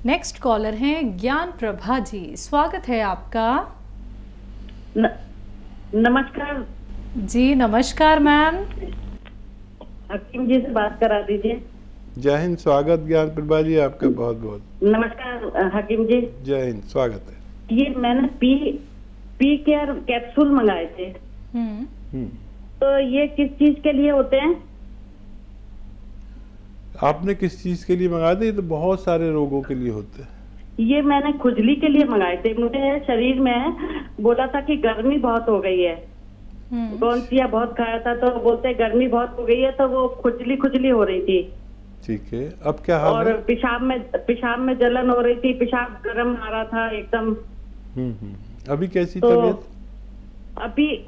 Next collar हैं ज्ञान प्रभा जी, स्वागत है आपका। नमस्कार जी नमस्कार मैम। हकीम जी से बात करा दीजिए। जय हिंद, स्वागत ज्ञान प्रभा जी आपका बहुत बहुत। नमस्कार हकीम जी। जय हिंद, स्वागत है। ये मैंने पी केयर कैप्सूल मंगाए थे। तो ये किस चीज के लिए होते हैं? आपने किस चीज के लिए मंगाए थे? ये तो बहुत सारे रोगों के लिए होते हैं। ये मैंने खुजली के लिए मंगाए थे। मुझे शरीर में बोला था कि गर्मी बहुत हो गई है। गोंसिया बहुत खाया था तो बोलते गर्मी बहुत हो गई है, तो वो खुजली हो रही थी। ठीक है, अब क्या हाल और है? पेशाब में जलन हो रही थी, पेशाब गर्म आ रहा था एकदम। अभी कैसी तो तबीयत?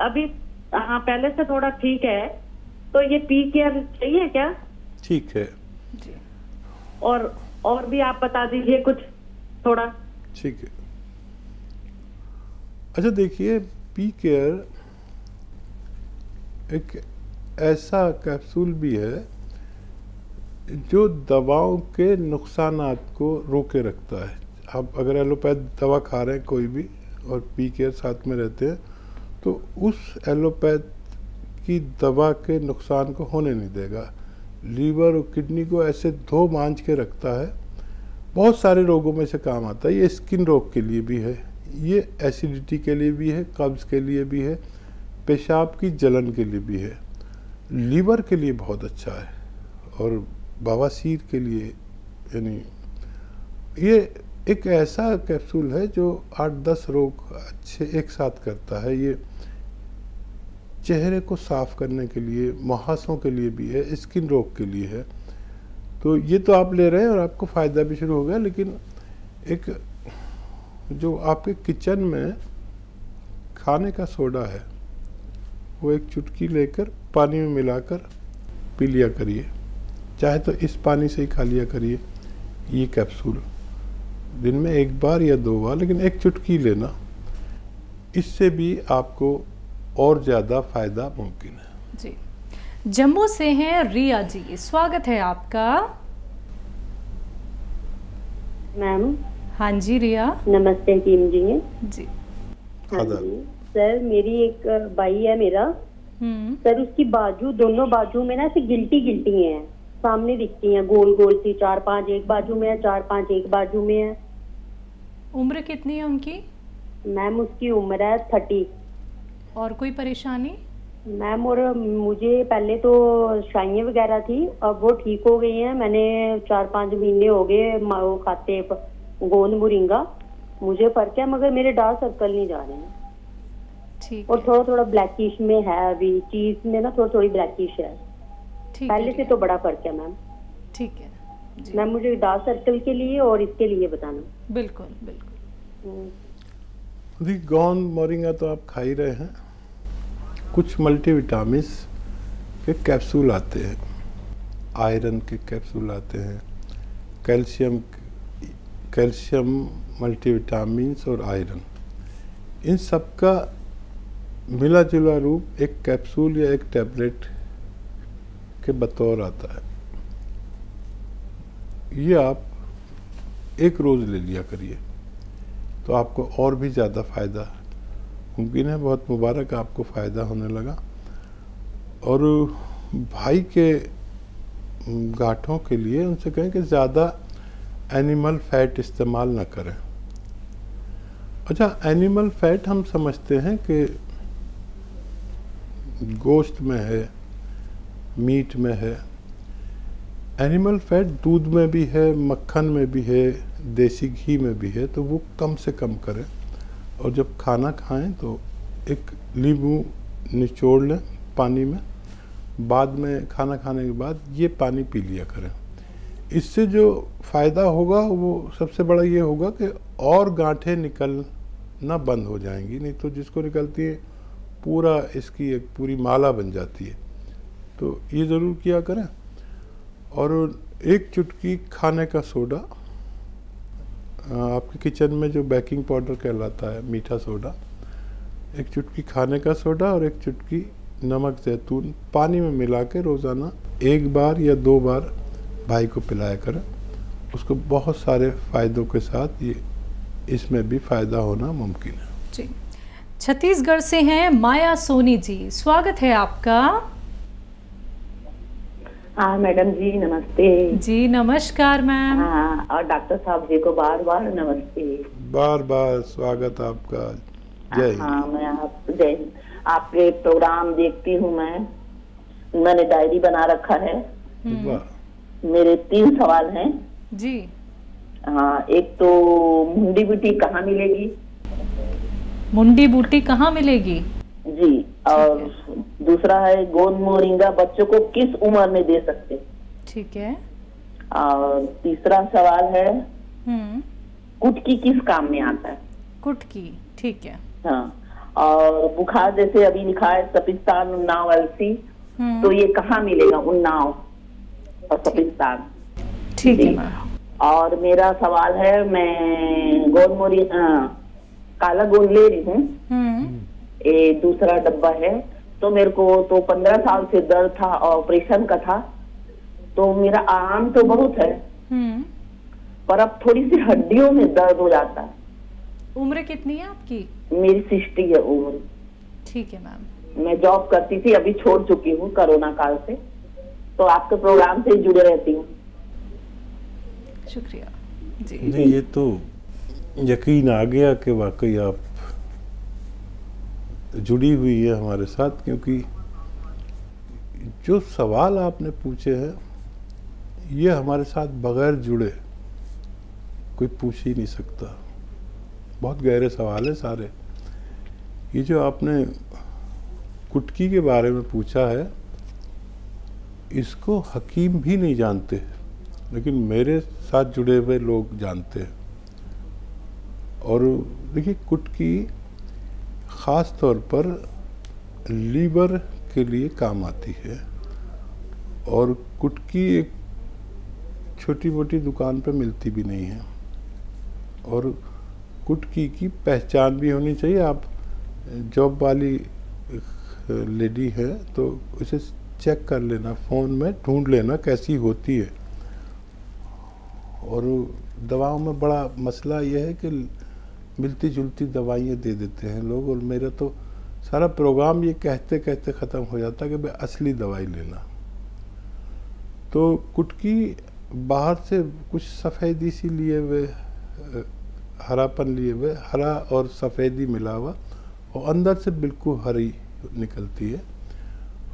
अभी हाँ, पहले से थोड़ा ठीक है। तो ये पी केयर चाहिए क्या? ठीक है जी। और भी आप बता दीजिए कुछ थोड़ा। ठीक है। अच्छा देखिए, पी केयर एक ऐसा कैप्सूल भी है जो दवाओं के नुकसानात को रोके रखता है। आप अगर एलोपैथ दवा खा रहे हैं कोई भी और पी केयर साथ में रहते हैं तो उस एलोपैथ की दवा के नुकसान को होने नहीं देगा। लीवर और किडनी को ऐसे धो मांझ के रखता है। बहुत सारे रोगों में से काम आता है। ये स्किन रोग के लिए भी है, ये एसिडिटी के लिए भी है, कब्ज़ के लिए भी है, पेशाब की जलन के लिए भी है, लीवर के लिए बहुत अच्छा है और बवासीर के लिए। यानी ये एक ऐसा कैप्सूल है जो 8-10 रोग अच्छे एक साथ करता है। ये चेहरे को साफ करने के लिए, मुहासों के लिए भी है, स्किन रोग के लिए है। तो ये तो आप ले रहे हैं और आपको फ़ायदा भी शुरू हो गया, लेकिन एक जो आपके किचन में खाने का सोडा है वो एक चुटकी लेकर पानी में मिलाकर पी लिया करिए। चाहे तो इस पानी से ही खा लिया करिए ये कैप्सूल, दिन में 1 बार या 2 बार, लेकिन एक चुटकी लेना। इससे भी आपको और ज़्यादा फ़ायदा मुमकिन है। जी। जम्मू से हैं रिया जी, स्वागत है आपका। मैम। हाँ जी रिया। नमस्ते हकीम जी। जी। हाँ जी सर, मेरी एक भाई है मेरा। सर उसकी बाजू, दोनों बाजू में ना ऐसे गिल्टी हैं, सामने दिखती हैं गोल गोल सी। 4-5 एक बाजू में है, 4-5 एक बाजू में है। उम्र कितनी है उनकी? मैम उसकी उम्र है 30। और कोई परेशानी? मैम और मुझे पहले तो शाइयाँ वगैरह थी, अब वो ठीक हो गई हैं। मैंने 4-5 महीने हो गए वो खाते गोंद मोरिंगा, मुझे फर्क है, मगर मेरे डार्क सर्कल नहीं जा रहे हैं। ठीक। और थोड़ा थोड़ा ब्लैकिश में है, अभी चीज में ना थोड़ी थोड़ी ब्लैकिश है। ठीक पहले से तो बड़ा फर्क है मैम। ठीक है जी। मैम मुझे डार्क सर्कल के लिए और इसके लिए बताना। बिल्कुल बिल्कुल। देखिए, गोंद मोरिंगा तो आप खा ही रहे हैं। कुछ मल्टीविटामिन्स के कैप्सूल आते हैं, आयरन के कैप्सूल आते हैं, कैल्शियम मल्टीविटामिन्स और आयरन, इन सब का मिला जुला रूप एक कैप्सूल या एक टैबलेट के बतौर आता है। ये आप एक रोज़ ले लिया करिए तो आपको और भी ज़्यादा फ़ायदा मुमकिन है। बहुत मुबारक, आपको फ़ायदा होने लगा। और भाई के गांठों के लिए उनसे कहें कि ज़्यादा एनिमल फैट इस्तेमाल ना करें। अच्छा, एनिमल फैट हम समझते हैं कि गोश्त में है, मीट में है। एनिमल फैट दूध में भी है, मक्खन में भी है, देसी घी में भी है। तो वो कम से कम करें और जब खाना खाएं तो एक नींबू निचोड़ लें पानी में, बाद में खाना खाने के बाद ये पानी पी लिया करें। इससे जो फ़ायदा होगा वो सबसे बड़ा ये होगा कि और गांठें निकलना बंद हो जाएंगी। नहीं तो जिसको निकलती है पूरा इसकी एक पूरी माला बन जाती है। तो ये ज़रूर किया करें। और एक चुटकी खाने का सोडा, आपके किचन में जो बेकिंग पाउडर कहलाता है, मीठा सोडा, एक चुटकी खाने का सोडा और एक चुटकी नमक जैतून पानी में मिला के रोज़ाना 1 बार या 2 बार भाई को पिलाया करें। उसको बहुत सारे फ़ायदों के साथ ये इसमें भी फ़ायदा होना मुमकिन है। जी, छत्तीसगढ़ से हैं माया सोनी जी, स्वागत है आपका। हाँ मैडम जी नमस्ते। जी नमस्कार मैम। हाँ, और डॉक्टर साहब जी को बार बार नमस्ते। बार बार स्वागत आपका। जय हिंद। हाँ मैं जय हिंद। आपके प्रोग्राम देखती हूँ मैंने डायरी बना रखा है। वाह। मेरे 3 सवाल हैं जी। हाँ, एक तो मुंडी बूटी कहाँ मिलेगी? मुंडी बूटी कहाँ मिलेगी? जी। और दूसरा है गोंद मोरिंगा बच्चों को किस उम्र में दे सकते हैं? ठीक है। और तीसरा सवाल है हम्म। कुटकी किस काम में आता है? कुटकी, ठीक है। हाँ, और बुखार जैसे अभी लिखा है सपिस्तान उन्नाव अलसी, तो ये कहाँ मिलेगा उन्नाव और सपिस्तान? ठीक है मैम। और मेरा सवाल है मैं गोंदमोरी काला गोंद ले रही हूँ, ये दूसरा डब्बा है, तो मेरे को तो 15 साल से दर्द था, ऑपरेशन का था, तो मेरा आराम तो बहुत है पर अब थोड़ी सी हड्डियों में दर्द हो जाता है। उम्र कितनी है आपकी? मेरी 60 है उम्र। ठीक है मैम। मैं जॉब करती थी, अभी छोड़ चुकी हूँ कोरोना काल से, तो आपके प्रोग्राम से जुड़े रहती हूँ। शुक्रिया जी। नहीं, ये तो यकीन आ गया कि वाकई आप जुड़ी हुई है हमारे साथ, क्योंकि जो सवाल आपने पूछे हैं ये हमारे साथ बगैर जुड़े कोई पूछ ही नहीं सकता। बहुत गहरे सवाल है सारे। ये जो आपने कुटकी के बारे में पूछा है, इसको हकीम भी नहीं जानते, लेकिन मेरे साथ जुड़े हुए लोग जानते हैं। और देखिए, कुटकी ख़ास तौर पर लीवर के लिए काम आती है, और कुटकी एक छोटी मोटी दुकान पे मिलती भी नहीं है, और कुटकी की पहचान भी होनी चाहिए। आप जॉब वाली लेडी है तो उसे चेक कर लेना, फ़ोन में ढूंढ लेना कैसी होती है। और दवाओं में बड़ा मसला यह है कि मिलती जुलती दवाइयाँ दे देते हैं लोग, और मेरा तो सारा प्रोग्राम ये कहते कहते ख़त्म हो जाता है कि भाई असली दवाई लेना। तो कुटकी बाहर से कुछ सफ़ेदी सी लिए हुए, हरापन लिए हुए, हरा और सफ़ेदी मिला हुआ, और अंदर से बिल्कुल हरी निकलती है।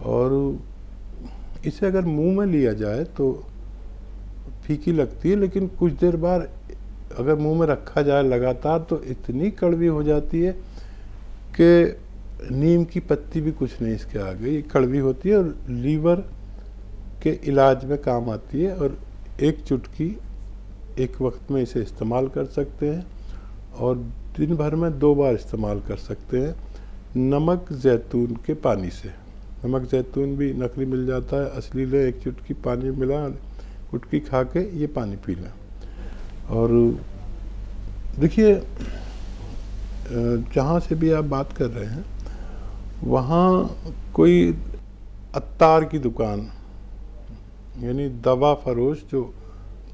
और इसे अगर मुंह में लिया जाए तो फीकी लगती है, लेकिन कुछ देर बाद अगर मुंह में रखा जाए लगातार तो इतनी कड़वी हो जाती है कि नीम की पत्ती भी कुछ नहीं इसके आगे। ये कड़वी होती है और लीवर के इलाज में काम आती है, और एक चुटकी एक वक्त में इसे इस्तेमाल कर सकते हैं, और दिन भर में 2 बार इस्तेमाल कर सकते हैं नमक जैतून के पानी से। नमक जैतून भी नकली मिल जाता है, असली ले, एक चुटकी पानी मिला, कुटकी खा के ये पानी पी लें। और देखिए, जहाँ से भी आप बात कर रहे हैं वहाँ कोई अत्तार की दुकान, यानी दवा फरोश जो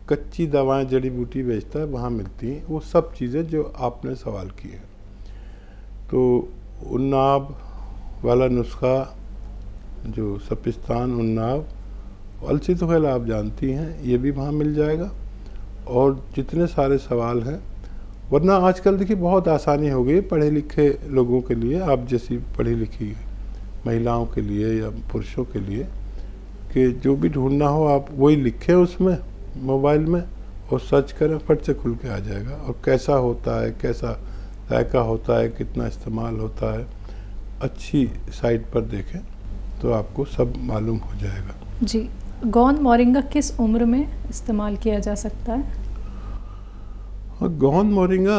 कच्ची दवाएं जड़ी बूटी बेचता है, वहाँ मिलती हैं वो सब चीज़ें जो आपने सवाल की है। तो उन्नाव वाला नुस्खा, जो सपिस्तान, उन्नाव, अलसी तो खैर आप जानती हैं, ये भी वहाँ मिल जाएगा। और जितने सारे सवाल हैं, वरना आजकल देखिए बहुत आसानी हो गई पढ़े लिखे लोगों के लिए, आप जैसी पढ़ी लिखी महिलाओं के लिए या पुरुषों के लिए, कि जो भी ढूंढना हो आप वही लिखें उसमें मोबाइल में और सर्च करें, फट से खुल के आ जाएगा। और कैसा होता है, कैसा जायका होता है, कितना इस्तेमाल होता है, अच्छी साइट पर देखें तो आपको सब मालूम हो जाएगा। जी, गोंद मोरिंगा किस उम्र में इस्तेमाल किया जा सकता है? गोंद मोरिंगा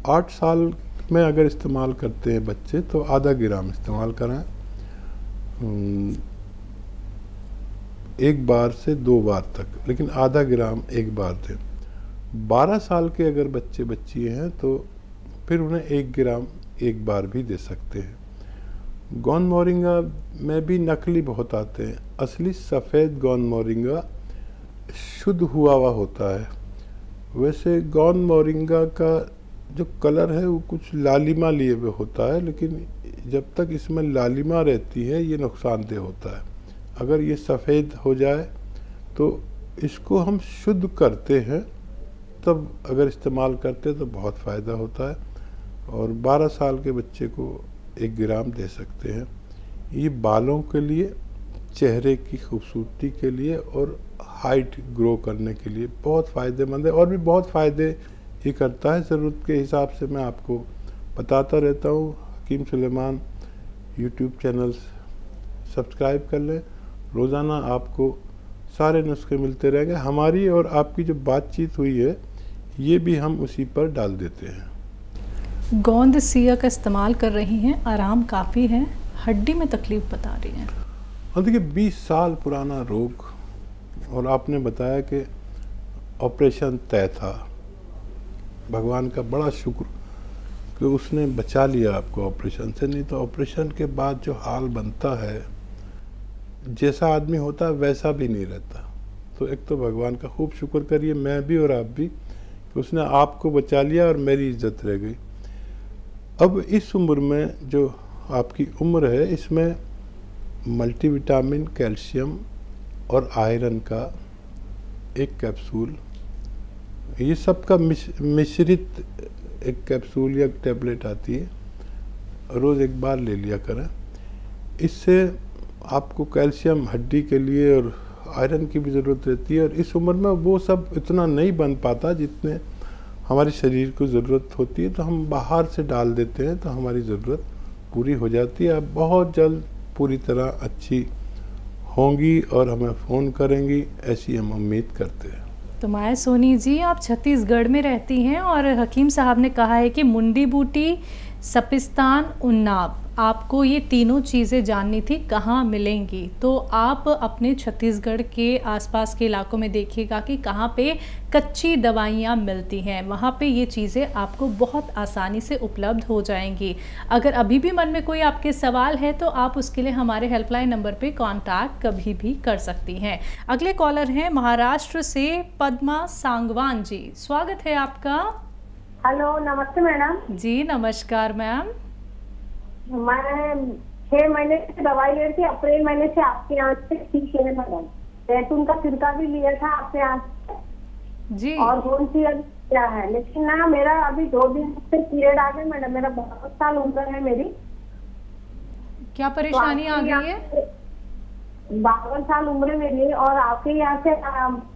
8 साल में अगर इस्तेमाल करते हैं बच्चे तो आधा ग्राम इस्तेमाल करें, 1 बार से 2 बार तक, लेकिन आधा ग्राम 1 बार दें। 12 साल के अगर बच्चे बच्ची हैं तो फिर उन्हें 1 ग्राम 1 बार भी दे सकते हैं। गोंद मोरिंगा में भी नकली बहुत आते हैं। असली सफ़ेद गोंद मोरिंगा शुद्ध हुआ हुआ होता है। वैसे गोंद मोरिंगा का जो कलर है वो कुछ लालिमा लिए हुए होता है, लेकिन जब तक इसमें लालिमा रहती है ये नुकसानदेह होता है। अगर ये सफ़ेद हो जाए तो इसको हम शुद्ध करते हैं, तब अगर इस्तेमाल करते हैं तो बहुत फ़ायदा होता है। और 12 साल के बच्चे को 1 ग्राम दे सकते हैं। ये बालों के लिए, चेहरे की खूबसूरती के लिए और हाइट ग्रो करने के लिए बहुत फ़ायदेमंद है। और भी बहुत फ़ायदे ये करता है, ज़रूरत के हिसाब से मैं आपको बताता रहता हूँ। हकीम सुलेमान यूट्यूब चैनल सब्सक्राइब कर लें, रोज़ाना आपको सारे नुस्खे मिलते रहेंगे। हमारी और आपकी जो बातचीत हुई है ये भी हम उसी पर डाल देते हैं। गोंद सिया का इस्तेमाल कर रही हैं, आराम काफ़ी है, हड्डी में तकलीफ बता रही हैं। और देखिए 20 साल पुराना रोग, और आपने बताया कि ऑपरेशन तय था। भगवान का बड़ा शुक्र कि उसने बचा लिया आपको ऑपरेशन से, नहीं तो ऑपरेशन के बाद जो हाल बनता है, जैसा आदमी होता है वैसा भी नहीं रहता। तो एक तो भगवान का खूब शुक्र करिए, मैं भी और आप भी, कि उसने आपको बचा लिया और मेरी इज्जत रह गई। अब इस उम्र में जो आपकी उम्र है, इसमें मल्टीविटामिन, कैल्शियम और आयरन का 1 कैप्सूल, ये सब का मिश्रित 1 कैप्सूल या टैबलेट आती है, रोज़ 1 बार ले लिया करें। इससे आपको कैल्शियम हड्डी के लिए और आयरन की भी ज़रूरत रहती है, और इस उम्र में वो सब इतना नहीं बन पाता जितने हमारे शरीर को ज़रूरत होती है। तो हम बाहर से डाल देते हैं तो हमारी ज़रूरत पूरी हो जाती है। अब बहुत जल्द पूरी तरह अच्छी होंगी और हमें फ़ोन करेंगी, ऐसी हम उम्मीद करते हैं। तो माया सोनी जी, आप छत्तीसगढ़ में रहती हैं और हकीम साहब ने कहा है कि मुंडी बूटी, सपिस्तान, उन्नाव, आपको ये तीनों चीज़ें जाननी थी कहाँ मिलेंगी। तो आप अपने छत्तीसगढ़ के आसपास के इलाकों में देखिएगा कि कहाँ पे कच्ची दवाइयाँ मिलती हैं, वहाँ पे ये चीज़ें आपको बहुत आसानी से उपलब्ध हो जाएंगी। अगर अभी भी मन में कोई आपके सवाल है तो आप उसके लिए हमारे हेल्पलाइन नंबर पे कांटेक्ट कभी भी कर सकती हैं। अगले कॉलर हैं महाराष्ट्र से पद्मा सांगवान जी, स्वागत है आपका। हेलो, नमस्ते मैडम जी। नमस्कार मैम। मैं 6 महीने से दवाई ले रही थी, अप्रैल महीने से आपके यहाँ से ठीक है मैडम। जैतून का सिरका भी लिया था आपके यहाँ जी, और कौन सी क्या है, लेकिन ना मेरा अभी 2 दिन से पीरियड आ गए मैडम। मेरा 52 साल उम्र है मेरी। क्या परेशानी आ गई है? 52 साल उम्र मेरी, और आपके यहाँ से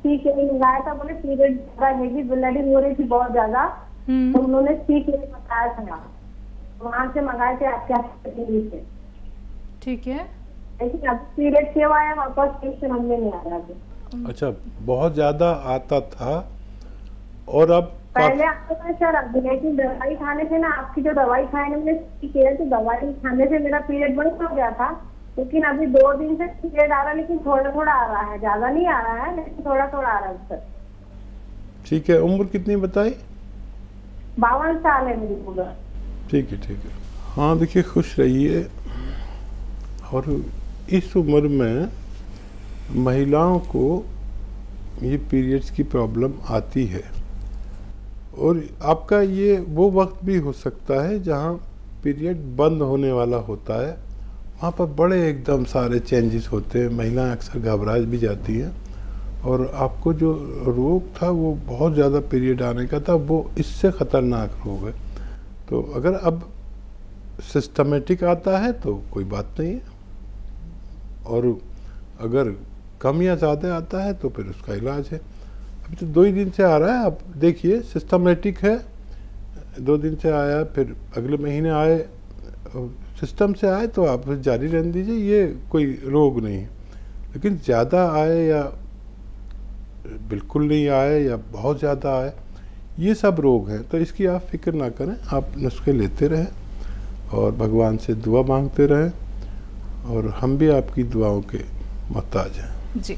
ठीक है मंगाया था, बोले पीरियड ज्यादा हैगी, ब्लीडिंग हो रही थी बहुत ज्यादा, तो उन्होंने ठीक है बताया था, वहाँ से मंगाए थे आपके यहाँ। ठीक है, लेकिन अब पीरियड क्यों आया वापस समझ में नहीं आ रहा। अच्छा, बहुत ज़्यादा आता था और अब पहले आता था सर, अब लेकिन दवाई खाने से ना, आपकी जो दवाई खाने में किया तो दवाई खाने से मेरा पीरियड बंद हो गया था। लेकिन अभी 2 दिन से पीरियड आ रहा है, लेकिन थोड़ा थोड़ा आ रहा है, ज्यादा नहीं आ रहा है, लेकिन थोड़ा थोड़ा आ रहा है सर। ठीक है, उम्र कितनी बताई? 52 साल है मेरी उम्र। ठीक है, ठीक है। हाँ देखिए, खुश रहिए। और इस उम्र में महिलाओं को ये पीरियड्स की प्रॉब्लम आती है, और आपका ये वो वक्त भी हो सकता है जहाँ पीरियड बंद होने वाला होता है। वहाँ पर बड़े एकदम सारे चेंजेस होते हैं, महिलाएं अक्सर घबरा भी जाती हैं। और आपको जो रोग था वो बहुत ज़्यादा पीरियड आने का था, वो इससे ख़तरनाक रोग है। तो अगर अब सिस्टमेटिक आता है तो कोई बात नहीं है, और अगर कम या ज़्यादा आता है तो फिर उसका इलाज है। अभी तो 2 ही दिन से आ रहा है, आप देखिए सिस्टमेटिक है, 2 दिन से आया, फिर अगले महीने आए, सिस्टम से आए तो आप जारी रहने दीजिए, ये कोई रोग नहीं है। लेकिन ज़्यादा आए या बिल्कुल नहीं आए या बहुत ज़्यादा आए, ये सब रोग हैं। तो इसकी आप फिक्र ना करें, आप नुस्खे लेते रहें और भगवान से दुआ मांगते रहें, और हम भी आपकी दुआओं के मोहताज हैं। जी।